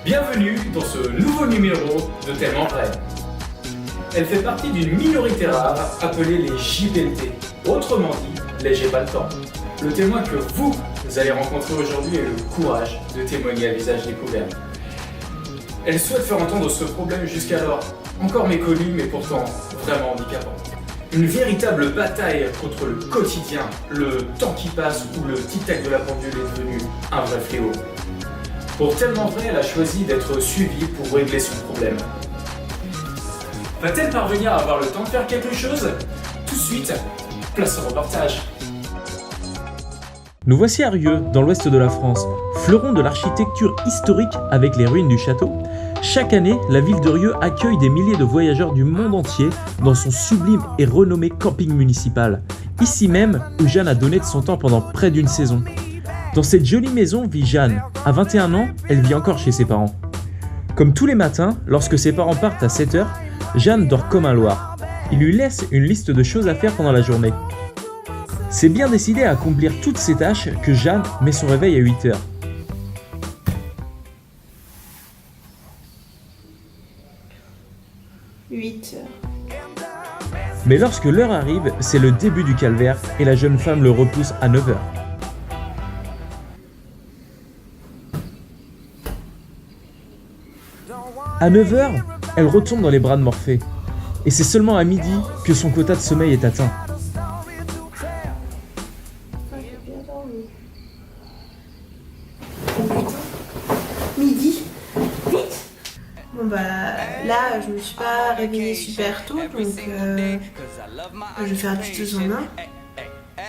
Bienvenue dans ce nouveau numéro de Tellement Vrai. Elle fait partie d'une minorité rare appelée les JPLT, autrement dit, les J'ai pas le temps. Le témoin que vous allez rencontrer aujourd'hui a le courage de témoigner à visage découvert. Elle souhaite faire entendre ce problème jusqu'alors encore méconnu mais pourtant vraiment handicapant. Une véritable bataille contre le quotidien, le temps qui passe ou le tic-tac de la pendule est devenu un vrai fléau. Pour Tellement Vrai, elle a choisi d'être suivie pour régler son problème. Va-t-elle parvenir à avoir le temps de faire quelque chose? Tout de suite, place au reportage. Nous voici à Rieux, dans l'ouest de la France, fleuron de l'architecture historique avec les ruines du château. Chaque année, la ville de Rieux accueille des milliers de voyageurs du monde entier dans son sublime et renommé camping municipal. Ici même, où Jeanne a donné de son temps pendant près d'une saison. Dans cette jolie maison vit Jeanne. À 21 ans, elle vit encore chez ses parents. Comme tous les matins, lorsque ses parents partent à 7h, Jeanne dort comme un loir. Il lui laisse une liste de choses à faire pendant la journée. C'est bien décidé à accomplir toutes ces tâches que Jeanne met son réveil à 8h. Mais lorsque l'heure arrive, c'est le début du calvaire et la jeune femme le repousse à 9h. À 9h, elle retombe dans les bras de Morphée. Et c'est seulement à midi que son quota de sommeil est atteint. Midi, vite. Bon bah là je me suis pas réveillée super tôt donc je vais faire du deux en un.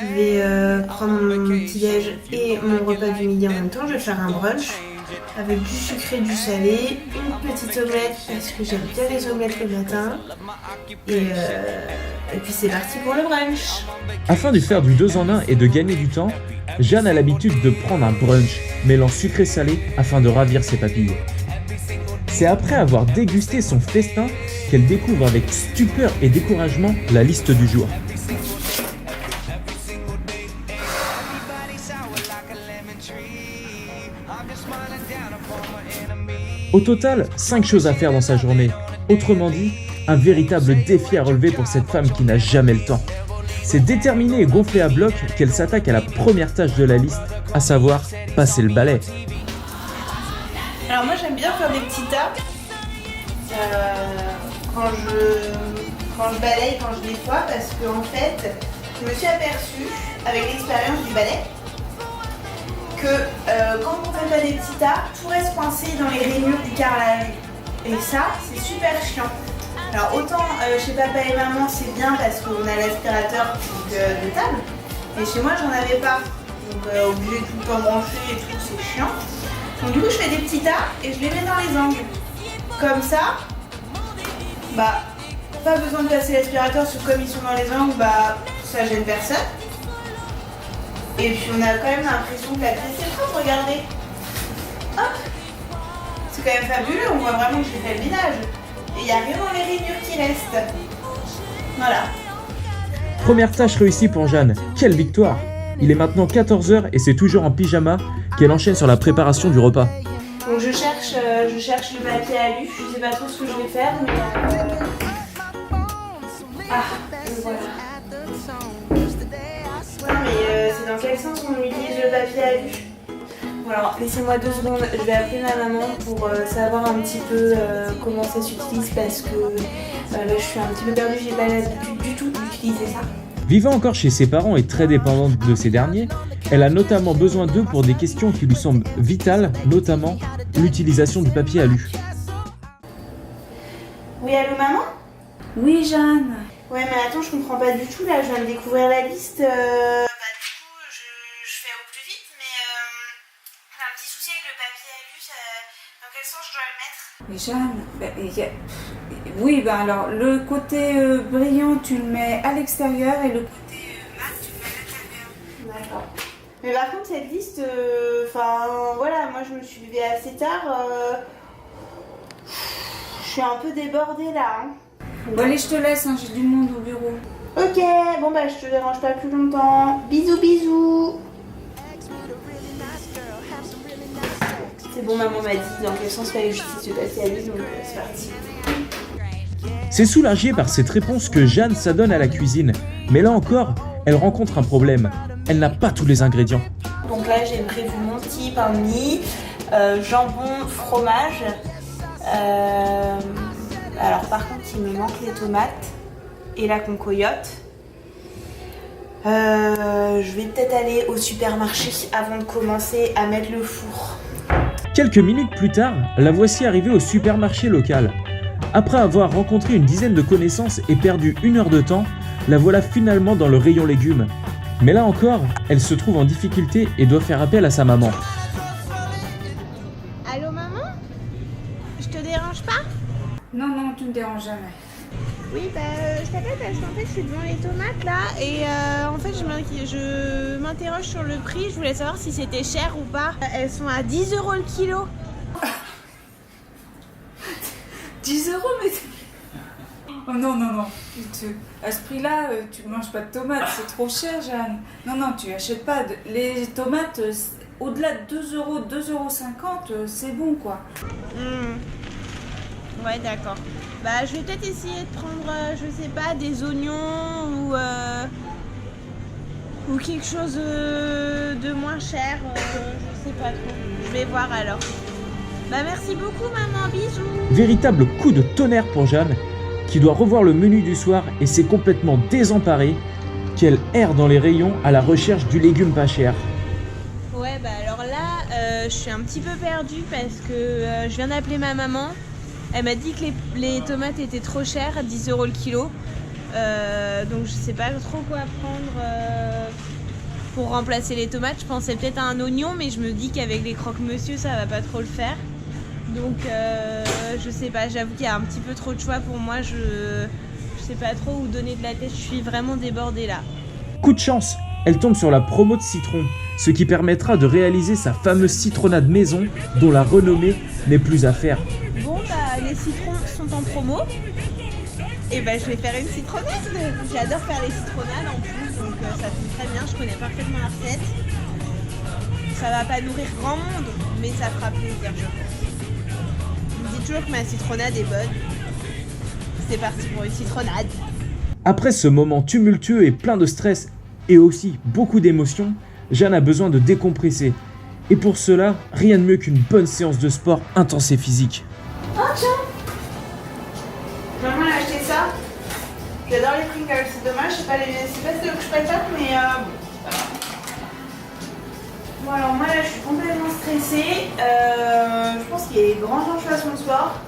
Je vais prendre mon petit déj et mon repas du midi en même temps. Je vais faire un brunch avec du sucré, du salé, une petite omelette parce que j'aime bien les omelettes le matin et puis c'est parti pour le brunch. Afin de faire du 2 en 1 et de gagner du temps, Jeanne a l'habitude de prendre un brunch mêlant sucré-salé afin de ravir ses papilles. C'est après avoir dégusté son festin qu'elle découvre avec stupeur et découragement la liste du jour. Au total, 5 choses à faire dans sa journée. Autrement dit, un véritable défi à relever pour cette femme qui n'a jamais le temps. C'est déterminée et gonflée à bloc qu'elle s'attaque à la première tâche de la liste, à savoir passer le balai. Alors moi j'aime bien faire des petits tas quand je balaye, quand je nettoie parce que en fait je me suis aperçue avec l'expérience du balai que quand on fait pas des petits tas, tout reste coincé dans les rainures du carrelage. Et ça, c'est super chiant. Alors autant chez papa et maman c'est bien parce qu'on a l'aspirateur de table, mais chez moi j'en avais pas. Donc obligé de tout le temps brancher et tout, c'est chiant. Donc du coup je fais des petits tas et je les mets dans les angles. Comme ça, bah pas besoin de passer l'aspirateur parce que comme ils sont dans les angles, bah ça gêne personne. Et puis on a quand même l'impression que la pièce est propre, regardez. Hop. C'est quand même fabuleux, on voit vraiment que j'ai fait le ménage. Et il n'y a rien dans les rainures qui restent. Voilà. Première tâche réussie pour Jeanne. Quelle victoire! Il est maintenant 14h et c'est toujours en pyjama qu'elle enchaîne sur la préparation du repas. Donc je cherche le papier alu, je sais pas trop ce que je vais faire, mais le voilà. Ouais, mais c'est dans quel sens on utilise le papier alu? Bon alors laissez-moi 2 secondes, je vais appeler ma maman pour savoir un petit peu comment ça s'utilise parce que là je suis un petit peu perdue, j'ai pas l'habitude du tout d'utiliser ça. Vivant encore chez ses parents et très dépendante de ces derniers, elle a notamment besoin d'eux pour des questions qui lui semblent vitales, notamment l'utilisation du papier alu. Oui, allô maman? Oui, Jeanne. Ouais, mais attends, je comprends pas du tout là, je viens de découvrir la liste. Du coup, je fais au plus vite, mais j'ai un petit souci avec le papier alu, dans quel sens je dois le mettre? Mais Jeanne, oui, alors le côté brillant, tu le mets à l'extérieur et le côté mat, tu le mets à l'intérieur. D'accord. Mais par contre, cette liste, voilà, moi je me suis levée assez tard. suis un peu débordée là. Hein. Bon, allez, je te laisse, hein, j'ai du monde au bureau. Ok, bon bah je te dérange pas plus longtemps. Bisous bisous. C'est bon, maman m'a dit dans quel sens fallait que je se passer à lui, donc c'est parti. C'est soulagé par cette réponse que Jeanne s'adonne à la cuisine. Mais là encore, elle rencontre un problème. Elle n'a pas tous les ingrédients. Donc là j'ai prévu mon petit pain de mie, jambon, fromage. Alors par contre il me manque les tomates et la concoyote. Je vais peut-être aller au supermarché avant de commencer à mettre le four. Quelques minutes plus tard, la voici arrivée au supermarché local. Après avoir rencontré une dizaine de connaissances et perdu 1 heure de temps, la voilà finalement dans le rayon légumes. Mais là encore, elle se trouve en difficulté et doit faire appel à sa maman. Allô maman? Je te dérange pas? Non, non, tu me déranges jamais. Oui, je t'appelle parce qu'en fait je suis devant les tomates là et en fait je m'interroge sur le prix. Je voulais savoir si c'était cher ou pas. Elles sont à 10 € le kilo. 10 €, mais... Oh non, non, non. À ce prix-là, tu ne manges pas de tomates, c'est trop cher, Jeanne. Non, non, tu achètes pas. Les tomates, au-delà de 2 €, 2,50 €, c'est bon, quoi. Ouais, d'accord. Bah, je vais peut-être essayer de prendre, je sais pas, des oignons ou quelque chose de moins cher. Je sais pas trop. Je vais voir alors. Bah, merci beaucoup, maman. Bisous. Véritable coup de tonnerre pour Jeanne, qui doit revoir le menu du soir et s'est complètement désemparée, qu'elle erre dans les rayons à la recherche du légume pas cher. Ouais, bah alors là, je suis un petit peu perdue parce que je viens d'appeler ma maman. Elle m'a dit que les tomates étaient trop chères, 10 € le kilo. Donc je sais pas trop quoi prendre pour remplacer les tomates. Je pensais peut-être à un oignon, mais je me dis qu'avec les croque-monsieur, ça va pas trop le faire. Donc je sais pas, j'avoue qu'il y a un petit peu trop de choix pour moi. Je sais pas trop où donner de la tête, je suis vraiment débordée là. Coup de chance, elle tombe sur la promo de citron, ce qui permettra de réaliser sa fameuse citronnade maison dont la renommée n'est plus à faire. Bon bah les citrons sont en promo. Et bah je vais faire une citronnade. J'adore faire les citronnades en plus, donc ça tombe très bien, je connais parfaitement la recette. Ça va pas nourrir grand monde, mais ça fera plaisir je pense. Je me dis toujours que ma citronnade est bonne. C'est parti pour une citronnade. Après ce moment tumultueux et plein de stress et aussi beaucoup d'émotions, Jeanne a besoin de décompresser. Et pour cela, rien de mieux qu'une bonne séance de sport intense et physique. Oh tiens, maman a acheté ça. J'adore les Pringles, c'est dommage, c'est pas ceux que je préfère, mais bon alors moi là je suis complètement stressée. Je pense qu'il y a des grands enjeux ce soir.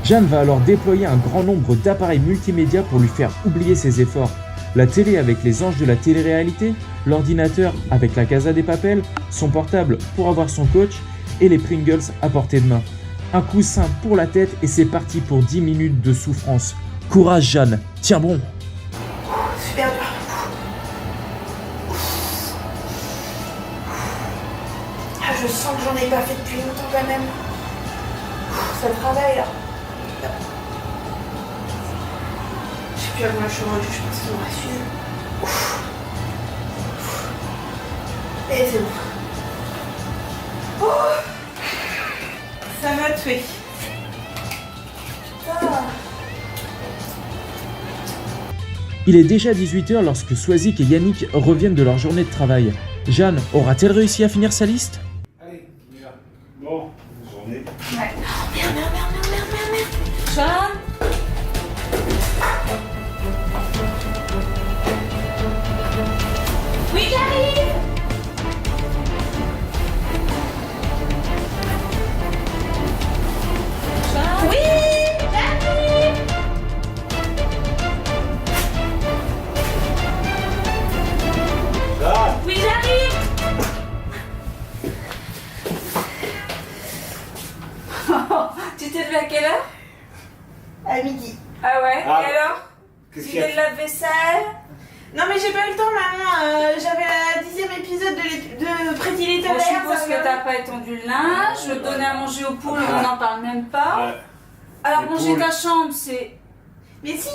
Jeanne va alors déployer un grand nombre d'appareils multimédia pour lui faire oublier ses efforts. La télé avec les anges de la télé-réalité, l'ordinateur avec la Casa des Papel, son portable pour avoir son coach et les Pringles à portée de main. Un coussin pour la tête et c'est parti pour 10 minutes de souffrance. Courage Jeanne, tiens bon. Super dur. Ah, je sens que j'en ai pas fait depuis longtemps quand même. Ça travaille là. Je sais plus à combien je suis rendue, je pense qu'il m'en reste une. Et c'est bon. Oh, ça m'a tué. Ah. Il est déjà 18h lorsque Swazik et Yannick reviennent de leur journée de travail. Jeanne aura-t-elle réussi à finir sa liste? Allez, on y va. Bon, journée. Ouais. Jeanne? Oui, j'arrive. Jeanne? Oui, j'arrive. Ça, Oui, j'arrive. Tu t'es levé à quelle heure? À midi. Ah ouais, Ah. et alors? qu'est-ce Tu qu'il y a? fais de la vaisselle? Non mais j'ai pas eu le temps maman, j'avais la 10e épisode de Pretty Little Je Liars. suppose que t'as pas étendu le linge, donner à manger aux poules, on n'en parle même pas. Ouais. Alors Les manger poules. ta chambre, c'est... Mais si,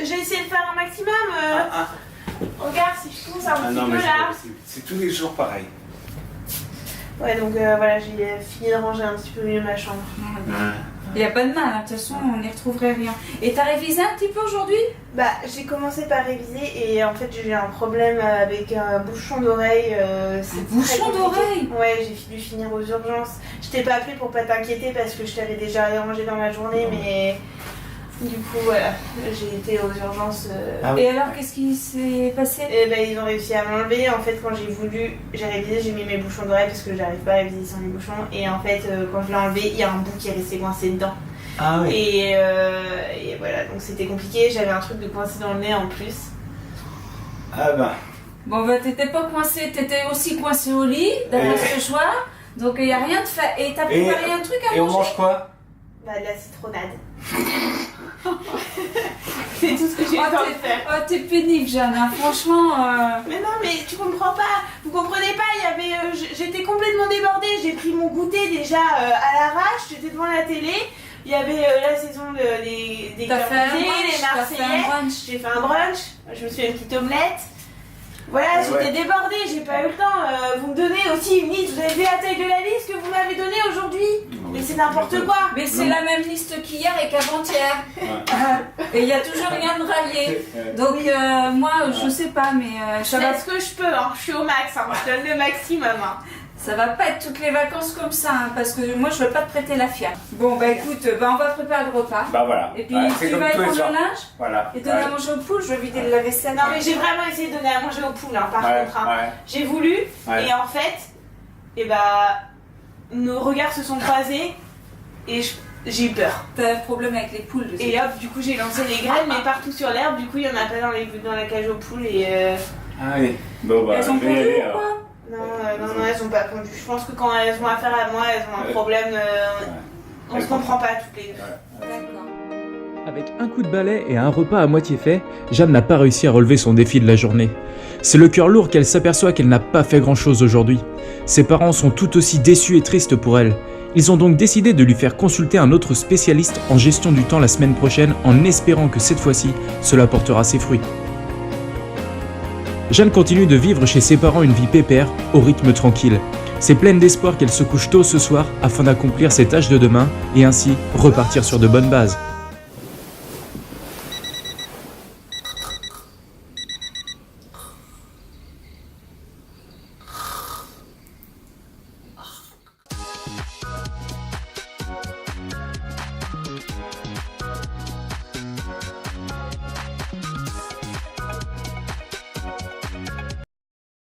j'ai essayé de faire un maximum. Regarde, si je pousse un Ah petit non, peu mais là. c'est tous les jours pareil. Ouais, donc voilà, j'ai fini de ranger un petit peu mieux ma chambre. Il n'y a pas de mal, hein. De toute façon, on n'y retrouverait rien. Et t'as révisé un petit peu aujourd'hui? Bah, j'ai commencé par réviser et en fait, j'ai eu un problème avec un bouchon d'oreille. C'est très bouchon compliqué. d'oreille? Ouais, j'ai dû finir aux urgences. Je t'ai pas appelé pour pas t'inquiéter parce que je t'avais déjà dérangé dans la journée, mais du coup, voilà, j'ai été aux urgences. Ah oui. Et alors, qu'est-ce qui s'est passé? Et ben ils ont réussi à m'enlever. En fait, quand j'ai révisé, j'ai mis mes bouchons d'oreille parce que j'arrive pas à réviser sans les bouchons. Et en fait, quand je l'ai enlevé, il y a un bout qui est resté coincé dedans. Ah oui. Et voilà, donc c'était compliqué. J'avais un truc de coincé dans le nez en plus. Ah ben. Bon, bah, t'étais pas coincé, t'étais aussi coincé au lit, d'après ce que je vois. Donc, il n'y a rien de fait. Et t'as préparé un truc à Et on manger? mange quoi? Bah, de la citronade. C'est tout ce que j'ai eu le temps de faire. Oh, t'es pénible, Jeanne, hein. Franchement. Mais non, mais tu comprends pas. Vous comprenez pas, il y avait, j'étais complètement débordée. J'ai pris mon goûter déjà à l'arrache. J'étais devant la télé. Il y avait la saison des T'as fait un Cœurs brisés, brunch, les t'as fait un Marseillais. brunch. J'ai fait un brunch. Je me suis fait une petite omelette. Voilà, Ah j'étais ouais. débordée, j'ai pas eu le temps. Vous me donnez aussi une liste. Vous avez vu la taille de la liste que vous m'avez donnée aujourd'hui? Mais c'est n'importe quoi. Mais c'est la même liste qu'hier et qu'avant-hier. Et il y a toujours rien de rallié. Donc, moi, je sais pas, mais Je ça va. fais ce que je peux, hein. Je suis au max, hein. Je donne le maximum. Hein. Ça va pas être toutes les vacances comme ça, hein, parce que moi je veux pas te prêter la fière. Bon bah écoute, on va préparer le repas. Bah voilà. Et puis Ouais, c'est tu comme vas tous les étendre soirs. le linge Voilà. et donner à manger aux poules, je vais vider le lave-vaisselle. Non, mais j'ai vraiment essayé de donner à manger aux poules, hein, par Ouais, contre. Hein. ouais. J'ai voulu, Ouais. et en fait, et bah, nos regards se sont croisés, et j'ai eu peur. T'as un problème avec les poules, je sais. Et hop, du coup, j'ai lancé les graines, mais partout sur l'herbe, du coup, il y en a pas dans la cage aux poules, et Ah oui. Bon bah, Elles ont je vais y pondu aller ou alors. quoi? non, elles ont pas pondu. Je pense que quand elles ont affaire à moi, elles ont un problème. On Elles se comprend pas toutes les deux. D'accord. Avec un coup de balai et un repas à moitié fait, Jeanne n'a pas réussi à relever son défi de la journée. C'est le cœur lourd qu'elle s'aperçoit qu'elle n'a pas fait grand-chose aujourd'hui. Ses parents sont tout aussi déçus et tristes pour elle. Ils ont donc décidé de lui faire consulter un autre spécialiste en gestion du temps la semaine prochaine en espérant que cette fois-ci, cela portera ses fruits. Jeanne continue de vivre chez ses parents une vie pépère, au rythme tranquille. C'est pleine d'espoir qu'elle se couche tôt ce soir afin d'accomplir ses tâches de demain et ainsi repartir sur de bonnes bases.